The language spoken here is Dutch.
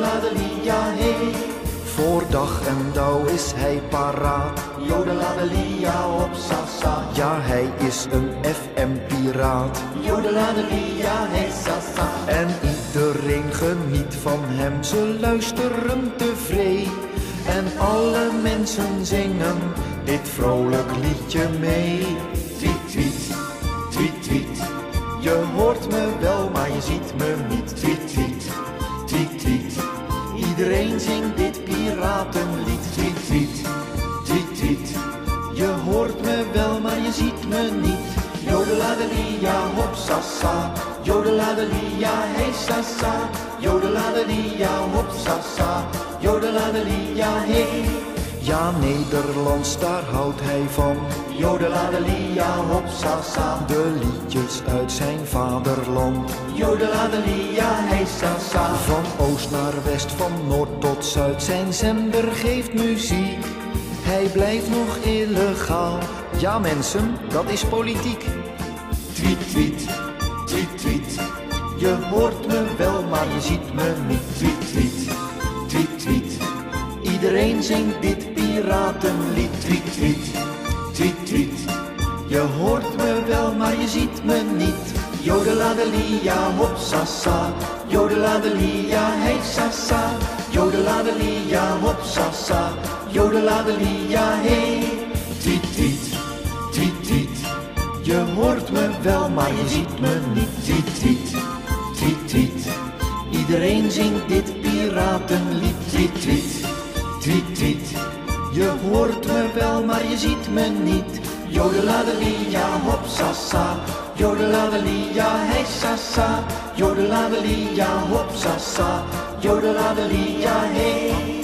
jodeladelia, hey. Voor dag en dauw is hij paraat. Jodeladelia op sasa. Ja, hij is een FM-piraat. Jodeladelia, hey sasa. En iedereen geniet van hem, ze luisteren tevreden. En alle mensen zingen dit vrolijk liedje mee. Tweet, tweet, tweet, tweet. Je hoort me wel, maar je ziet me niet. Tweet, tweet, tweet, tweet. Iedereen zingt dit piratenlied. Tweet, tweet, tweet, tweet. Je hoort me wel, maar je ziet me niet. Jodeladelia hop sasa. Jodeladelia hey sasa. Jodeladelia hop sasa. Jodeladelia hey. Ja, Nederlands, daar houdt hij van. Jodeladelia hop sasa. De liedjes uit zijn vaderland. Jodeladelia hey sasa. Van oost naar west, van noord tot zuid, zijn zender geeft muziek. Hij blijft nog illegaal. Ja mensen, dat is politiek. Tweet, tweet, tweet, tweet. Je hoort me wel, maar je ziet me niet. Tweet, tweet, tweet, tweet. Iedereen zingt dit piratenlied. Tweet, tweet, tweet, tweet. Je hoort me wel, maar je ziet me niet. Jodeladelia hop sasa. Jodeladelia hey sasa. Jodeladelia hop sasa. Jodeladelia hey. Tweet, tweet, tweet, tweet. Je hoort me wel, maar je ziet me niet. Tweet, tweet, tweet, tweet. Iedereen zingt dit piratenlied. Tweet, tweet, tweet, tweet. Je hoort me wel, maar je ziet me niet. Jodeladelia hop sasa. Jodeladelia hey sasa. Jodeladelia hop sasa. Jodeladelia hey.